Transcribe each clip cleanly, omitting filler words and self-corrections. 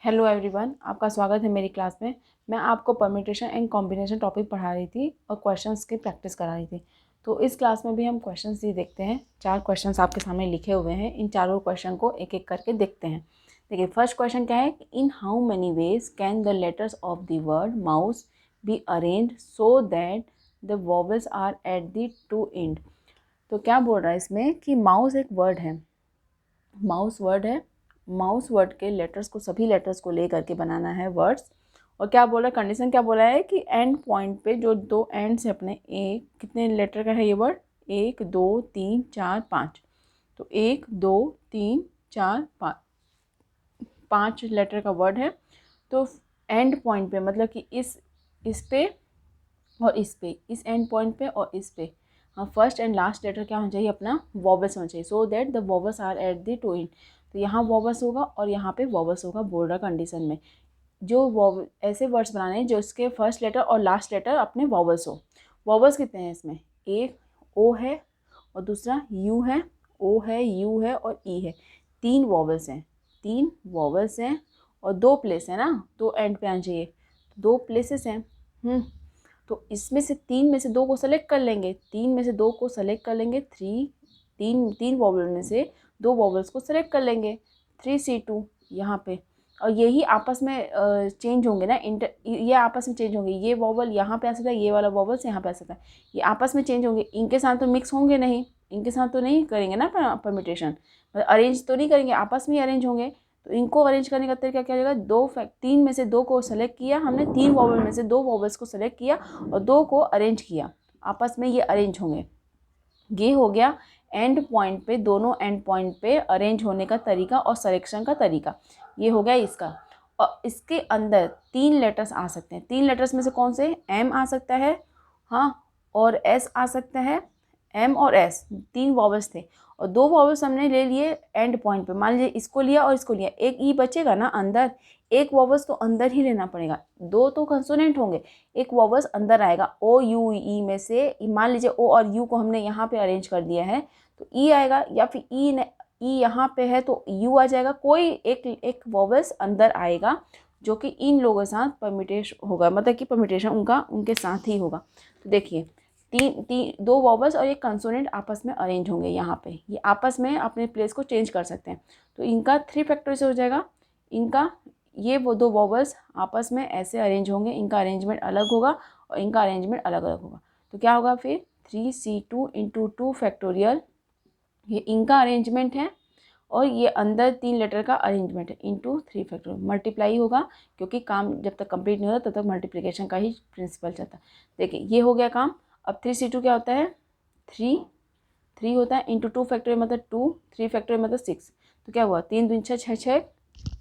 Hello everyone, आपका स्वागत है मेरी क्लास में। मैं आपको परम्यूटेशन एंड कॉम्बिनेशन टॉपिक पढ़ा रही थी और क्वेश्चंस की प्रैक्टिस करा रही थी। तो इस क्लास में भी हम क्वेश्चंस ही देखते हैं। 4 क्वेश्चंस आपके सामने लिखे हुए हैं। इन चारों क्वेश्चन को एक एक करके देखते हैं। देखिए, फर्स्ट क्वेश्चन क्या है, in how many ways can the letters of the word mouse be arrange so that the vowels are at the two end. तो क्या बोल रहा है इसमें कि माउस एक वर्ड है, माउस वर्ड है। माउस वर्ड के लेटर्स को, सभी लेटर्स को ले करके बनाना है वर्ड्स। और क्या बोला, कंडीशन क्या बोला है कि एंड पॉइंट पे जो 2 एंड्स है अपने, एक कितने लेटर का है ये वर्ड, 1 2 3 4 5। तो 1 2 3 4 5, 5 लेटर का वर्ड है। तो एंड पॉइंट पे मतलब कि इस पे और इस पे, इस एंड पॉइंट पे और इस पे, हाँ, फर्स्ट एंड लास्ट लेटर क्या होना चाहिए अपना, वॉवल्स होना चाहिए। So that the vowels are at the two end. तो यहाँ वॉवल्स होगा और यहाँ पे वॉवल्स होगा। बोल रहा कंडीशन में जो ऐसे वर्ड्स बनाने हैं जो इसके फर्स्ट लेटर और लास्ट लेटर अपने वॉवल्स हो। वॉवल्स कितने हैं इसमें, एक ओ है और दूसरा यू है, ओ है, यू है और ई है। 3 वॉवल्स हैं, 3 वॉवल्स हैं और 2 प्लेस है ना, 2 एंड पे आना चाहिए, 2 प्लेसेस हैं। तो इसमें से 3 में से 2 को सेलेक्ट कर लेंगे, 3 में से 2 को सेलेक्ट कर लेंगे, 3 वॉवल में से 2 वॉवल्स को सेलेक्ट कर लेंगे, 3C2 यहाँ पे। और यही आपस में चेंज होंगे ना, ये आपस में चेंज होंगे। ये वॉवल यहाँ पे आ सकता है, ये वाला वॉवल्स यहाँ पे आ सकता है, ये आपस में चेंज होंगे। इनके साथ तो मिक्स होंगे नहीं, इनके साथ तो नहीं करेंगे ना परम्यूटेशन, मतलब अरेंज तो नहीं करेंगे, आपस में ही अरेंज होंगे। तो इनको अरेंज करने का तरीका क्या रहेगा, 3 में से 2 को सेलेक्ट किया हमने, 3 वॉवल में से 2 वॉवल्स को सेलेक्ट किया और 2 को अरेंज किया, आपस में ये अरेंज होंगे। ये हो गया एंड पॉइंट पे, दोनों एंड पॉइंट पे अरेंज होने का तरीका और सिलेक्शन का तरीका। ये हो गया इसका। और इसके अंदर 3 लेटर्स आ सकते हैं। 3 लेटर्स में से कौन से, एम आ सकता है, हाँ, और एस आ सकता है। एम और एस 3 वॉवल्स थे और 2 वॉवल्स हमने ले लिए एंड पॉइंट पे। मान लीजिए इसको लिया और इसको लिया, एक ई बचेगा ना अंदर, एक वॉवल्स तो अंदर ही लेना पड़ेगा। 2 तो कंसोनेंट होंगे, एक वॉवल्स अंदर आएगा। ओ यू ई में से मान लीजिए ओ और यू को हमने यहाँ पे अरेंज कर दिया है तो ई आएगा, या फिर ई यहाँ पे है तो यू आ जाएगा। कोई एक वॉवल्स अंदर आएगा जो कि इन लोगों के साथ परम्यूटेशन होगा, मतलब कि परम्यूटेशन उनका उनके साथ ही होगा। तो देखिए, 2 वॉवल्स और एक कंसोनेंट आपस में अरेंज होंगे यहाँ पे, ये आपस में अपने प्लेस को चेंज कर सकते हैं। तो इनका 3 फैक्टर से हो जाएगा। इनका ये वो 2 वॉवल्स आपस में ऐसे अरेंज होंगे, इनका अरेंजमेंट अलग होगा और इनका अरेंजमेंट अलग अलग होगा। तो क्या होगा फिर, 3C2 इंटू 2 फैक्टोरियल, ये इनका अरेंजमेंट है और ये अंदर 3 लेटर का अरेंजमेंट है, इंटू 3 फैक्टोरियल। मल्टीप्लाई होगा क्योंकि काम जब तक कंप्लीट नहीं होता तब तक मल्टीप्लिकेशन का ही प्रिंसिपल चलता है। देखिए ये हो गया काम। अब 3C2 क्या होता है, 3 होता है, इंटू 2 फैक्टोरियल मतलब 2, 3 फैक्टोरियल मतलब 6। तो क्या हुआ, 3 दूनी 6, 6 6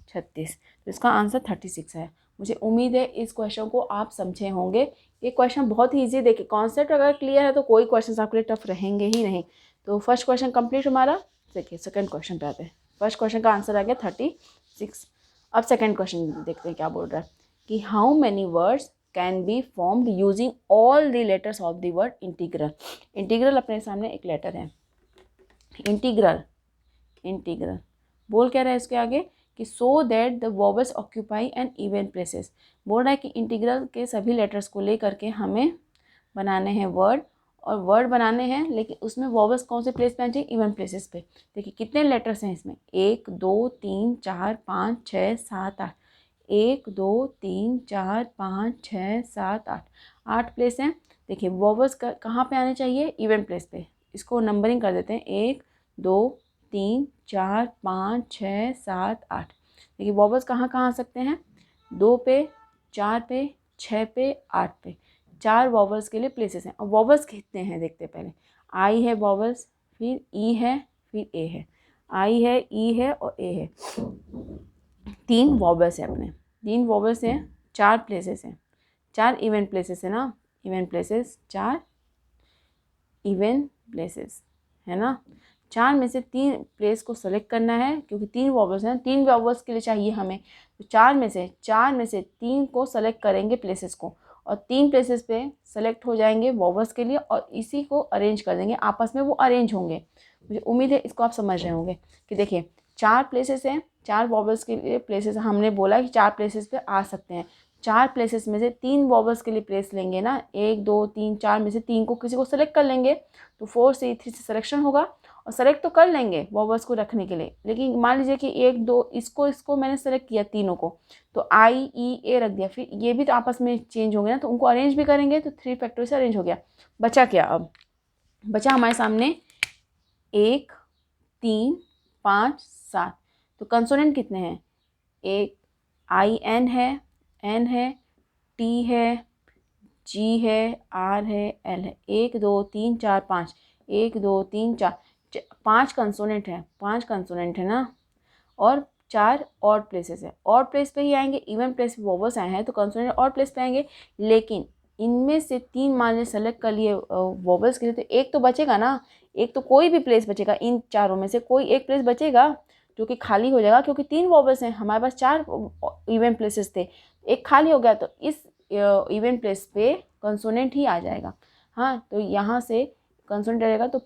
36। तो इसका आंसर 36 है। मुझे उम्मीद है इस क्वेश्चन को आप समझे होंगे। ये क्वेश्चन बहुत ही ईजी, देखिए कॉन्सेप्ट अगर क्लियर है तो कोई क्वेश्चन आपके लिए टफ रहेंगे ही नहीं। तो फर्स्ट क्वेश्चन कंप्लीट हमारा। देखिए सेकंड क्वेश्चन पे आते हैं। फर्स्ट क्वेश्चन का आंसर आ गया 36। अब सेकंड क्वेश्चन देखते हैं क्या बोल रहा है कि how many words can be formed using all the letters of the word integral. Integral अपने सामने एक लेटर है, इंटीग्रल बोल क्या रहा है इसके आगे कि so that the vowels occupy an even places. बोल रहा है कि इंटीग्रल के सभी लेटर्स को लेकर के हमें बनाने हैं वर्ड, और वर्ड बनाने हैं लेकिन उसमें वॉवल्स कौन से प्लेस पे आने चाहिए, इवन प्लेसेस पे। देखिए कितने लेटर्स हैं इसमें, 1 2 3 4 5 6 7 8। 1 2 3 4 5 6 7 8, 8 प्लेस हैं। देखिए वॉवल्स कहाँ पे आने चाहिए, इवन प्लेस पे। इसको नंबरिंग कर देते हैं, 1 2 3 4 5 6 7 8। देखिए वॉवल्स कहाँ कहाँ आ सकते हैं, 2 पे, 4 पे, 6 पे, 8 पे। 4 वॉवल्स के लिए प्लेसेस हैं। और वॉवल्स कितने हैं देखते हैं पहले। आई है वॉवल्स, फिर ई है, फिर ए है। आई है, ई है और ए है। 3 वॉवल्स हैं अपने, 3 वॉवल्स हैं, 4 प्लेसेस हैं, 4 इवेंट प्लेसेस है ना, इवेंट प्लेसेस 4 इवेंट प्लेसेस है ना। 4 में से 3 प्लेस को सेलेक्ट करना है क्योंकि 3 वॉवल्स हैं, 3 वॉवल्स के लिए चाहिए हमें। तो 4 में से 3 को सेलेक्ट करेंगे प्लेसेस को, और 3 प्लेसेस पे सेलेक्ट हो जाएंगे वॉवल्स के लिए और इसी को अरेंज कर देंगे, आपस में वो अरेंज होंगे। मुझे उम्मीद है इसको आप समझ रहे होंगे कि देखिए 4 प्लेसेस हैं, 4 वॉवल्स के लिए प्लेसेस हमने बोला कि 4 प्लेसेस पे आ सकते हैं। 4 प्लेसेस में से 3 वॉवल्स के लिए प्लेस लेंगे ना, 1 2 3 4 में से 3 को किसी को सेलेक्ट कर लेंगे, तो 4 से 3 से सिलेक्शन होगा और सेलेक्ट तो कर लेंगे वॉवल्स को रखने के लिए। लेकिन मान लीजिए कि 1 2 इसको मैंने सेलेक्ट किया तीनों को, तो आई ई ए रख दिया, फिर ये भी तो आपस में चेंज होंगे ना, तो उनको अरेंज भी करेंगे, तो 3 फैक्टर से अरेंज हो गया। बचा क्या? अब बचा हमारे सामने 1 3 5 7। तो कंसोनेंट कितने हैं? एक आई एन है, टी है, जी है, आर है, एल है। 1 2 3 4 5, 1 2 3 4, 5 कंसोनेंट है, 5 कंसोनेंट है ना, और 4 ऑड प्लेसेस है। ऑड प्लेस पे ही आएंगे, इवन प्लेस पे वॉवल्स आए हैं तो कंसोनेंट ऑड प्लेस पे आएंगे। लेकिन इनमें से 3 मान लीजिए सेलेक्ट कर लिए वॉवल्स के लिए, तो एक तो बचेगा ना, एक तो कोई भी प्लेस बचेगा, इन चारों में से कोई एक प्लेस बचेगा जो कि खाली हो जाएगा, क्योंकि 3 वॉवल्स हैं, हमारे पास 4 इवन प्लेसेस थे, एक खाली हो गया, तो इस इवन प्लेस पे कंसोनेंट ही आ जाएगा। हाँ, तो यहाँ से कंसोनेंट आ जाएगा, तो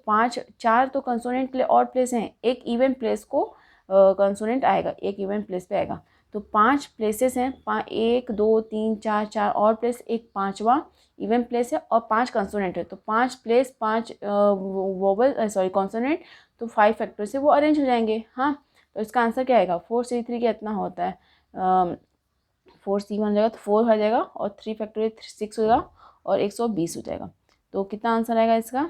4 तो कंसोनेंट के लिए ऑड प्लेस हैं, एक इवन प्लेस को कंसोनेंट आएगा, एक इवन प्लेस पे आएगा। तो 5 प्लेसेस हैं, 1 2 3 4, 4 ऑड प्लेस, एक 5वां इवन प्लेस है और 5 कंसोनेंट है। तो 5 प्लेस 5 वोवल कॉन्सोनेंट, तो 5 फैक्टर से वो अरेंज हो जाएंगे। हाँ, तो इसका आंसर क्या आएगा? 4C3 का इतना होता है, 4C1 हो जाएगा, तो 4 हो जाएगा, और 3 फैक्टर 6 होगा, और 120 हो जाएगा। तो कितना आंसर आएगा इसका?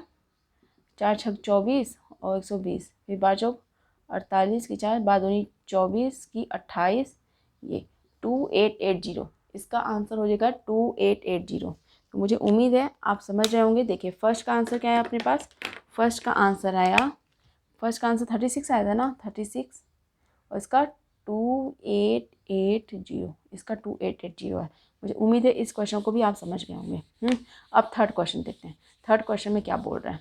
4 छक 24 और 120, फिर 12 चौक 48 की 4, 12 दूनी 24 की 28, ये 2880। इसका आंसर हो जाएगा 2880। तो मुझे उम्मीद है आप समझ रहे होंगे। देखिए फर्स्ट का आंसर क्या है अपने पास? फर्स्ट का आंसर 36 आया था ना, 36, और इसका 2880, इसका 2880 है। मुझे उम्मीद है इस क्वेश्चन को भी आप समझ गए होंगे। अब थर्ड क्वेश्चन देखते हैं। थर्ड क्वेश्चन में क्या बोल रहा है?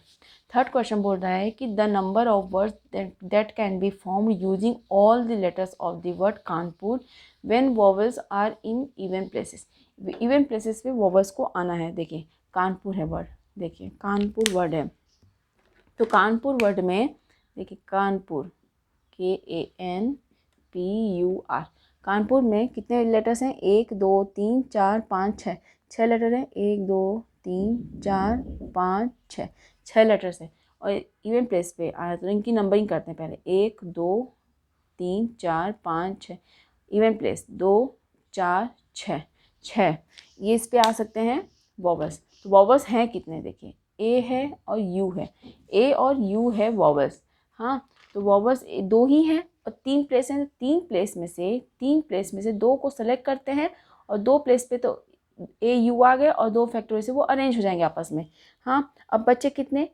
थर्ड क्वेश्चन बोल रहा है कि the number of words that can be formed using all the letters of the word Kanpur when vowels are in even places. Even places पे वॉवल्स को आना है। देखिए कानपुर है वर्ड, देखिए कानपुर वर्ड है, तो कानपुर वर्ड में देखिए कानपुर KANPUR, कानपुर में कितने लेटर्स हैं? 1 2 3 4 5 6, 6 लेटर हैं। 1 2 3 4 5 6, 6 लेटर्स हैं। और इवन प्लेस पे आया तो इनकी नंबरिंग करते हैं पहले। 1 2 3 4 5 6, इवन प्लेस 2 4 6, 6 ये इस पे आ सकते हैं वॉवल्स। तो वॉवल्स हैं कितने? देखिए ए है और यू है, ए और यू है वॉवल्स। हाँ, तो वॉवल्स 2 ही हैं और 3 प्लेस हैं। 3 प्लेस में से 2 को सेलेक्ट करते हैं, और 2 प्लेस पे तो ए यू आ गए, और 2 फैक्टोरियल से वो अरेंज हो जाएंगे आपस में। हाँ, अब बच्चे कितने?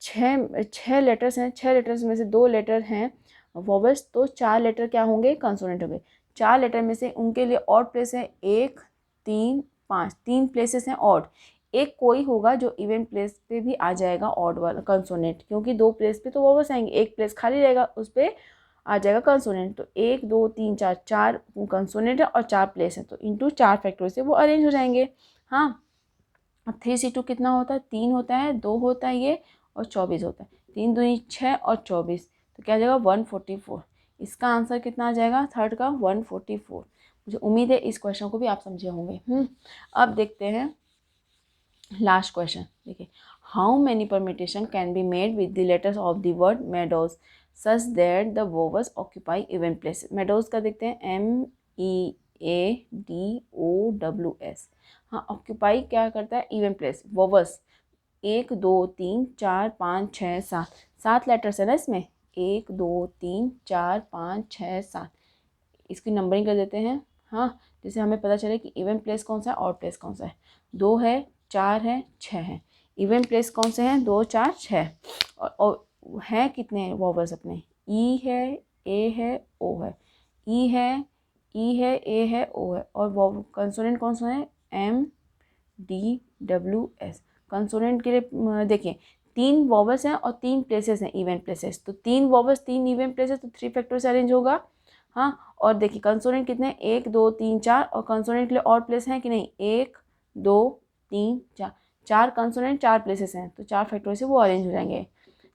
6 लेटर्स हैं। 6 लेटर्स में से 2 लेटर हैं वॉवल्स, तो 4 लेटर क्या होंगे? कंसोनेंट होंगे। 4 लेटर में से उनके लिए ऑड प्लेस है 1 3 5, 3 प्लेसेस हैं ऑड। एक कोई होगा जो इवन प्लेस पे भी आ जाएगा ऑड वाला कंसोनेंट, क्योंकि 2 प्लेस पे तो वॉवल्स आएंगे, एक प्लेस खाली रहेगा, उस पर आ जाएगा कंसोनेंट। तो 1 2 3 4, 4 कंसोनेंट है और 4 प्लेस है, तो इंटू 4 फैक्टर से वो अरेंज हो जाएंगे। हाँ, अब 3C2 कितना होता है? 3 होता है, 2 होता है ये, और 24 होता है। 3 दूनी 6 और 24, तो क्या आ जाएगा? 144। इसका आंसर कितना आ जाएगा थर्ड का? 144। मुझे उम्मीद है इस क्वेश्चन को भी आप समझे होंगे। अब देखते हैं लास्ट क्वेश्चन। देखिए how many permutation can be made with the letters of the word meadows such that the vowels occupy even places. Meadows का देखते हैं MEADOWS। हाँ, ऑक्यूपाई क्या करता है? Even place. वोवल्स 1 2 3 4 5 6 7, 7 लेटर्स है ना इसमें। 1 2 3 4 5 6 7, इसकी नंबरिंग कर देते हैं। हाँ, जिससे हमें पता चले कि इवन प्लेस कौन सा है, ऑड प्लेस कौन सा है। 2 है, 4 है, 6 है। इवन प्लेस कौन से हैं? 2 4 6। और हैं कितने वॉवल्स अपने? ई है, ए है, ओ है, ई है, ए है, ओ है। और कंसोनेंट कौन सा है? MDWS। कंसोनेंट के लिए देखिए 3 वॉवल्स हैं और 3 प्लेसेस हैं इवन प्लेसेस, तो 3 वॉवल्स 3 इवन प्लेसेस, तो 3 फैक्टर से अरेंज होगा। हाँ, और देखिए कंसोनेंट कितने? 1 2 3 4, और कंसोनेंट के लिए और प्लेस हैं कि नहीं? 1 2 3 4, 4 कंसोनेंट 4 प्लेसेस हैं, तो 4 फैक्टर से वो अरेंज हो जाएंगे।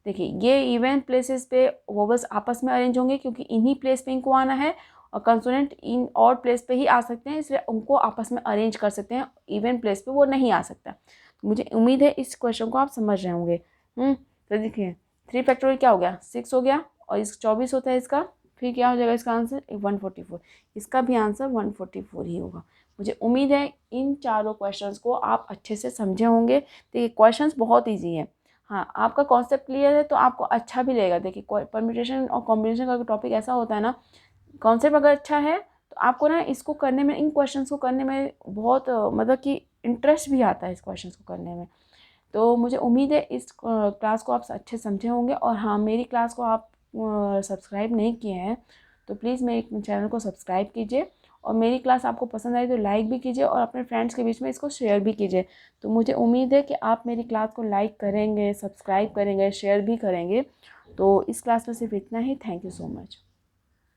देखिए ये इवन प्लेसेस पे वोवेल्स आपस में अरेंज होंगे क्योंकि इन्हीं प्लेस पे इनको आना है, और कंसोनेंट इन और प्लेस पे ही आ सकते हैं, इसलिए उनको आपस में अरेंज कर सकते हैं, इवन प्लेस पे वो नहीं आ सकता। मुझे उम्मीद है इस क्वेश्चन को आप समझ रहे होंगे। तो देखिए 3 फैक्टोरियल क्या हो गया, 6 हो गया, और इस 24 होता है इसका, फिर क्या हो जाएगा इसका आंसर 144। इसका भी आंसर 144 ही होगा। मुझे उम्मीद है इन चारों क्वेश्चंस को आप अच्छे से समझे होंगे। देखिए क्वेश्चंस बहुत ईजी है। हाँ, आपका कॉन्सेप्ट क्लियर है तो आपको अच्छा भी लगेगा। देखिए परम्यूटेशन और कॉम्बिनेशन का टॉपिक ऐसा होता है ना, कॉन्सेप्ट अगर अच्छा है तो आपको ना इसको करने में, इन क्वेश्चंस को करने में बहुत मतलब कि इंटरेस्ट भी आता है इस क्वेश्चंस को करने में। तो मुझे उम्मीद है इस क्लास को आप अच्छे समझे होंगे। और हाँ, मेरी क्लास को आप सब्सक्राइब नहीं किए हैं तो प्लीज़ मेरे चैनल को सब्सक्राइब कीजिए, और मेरी क्लास आपको पसंद आई तो लाइक भी कीजिए और अपने फ्रेंड्स के बीच में इसको शेयर भी कीजिए। तो मुझे उम्मीद है कि आप मेरी क्लास को लाइक करेंगे, सब्सक्राइब करेंगे, शेयर भी करेंगे। तो इस क्लास में सिर्फ इतना ही। Thank you so much.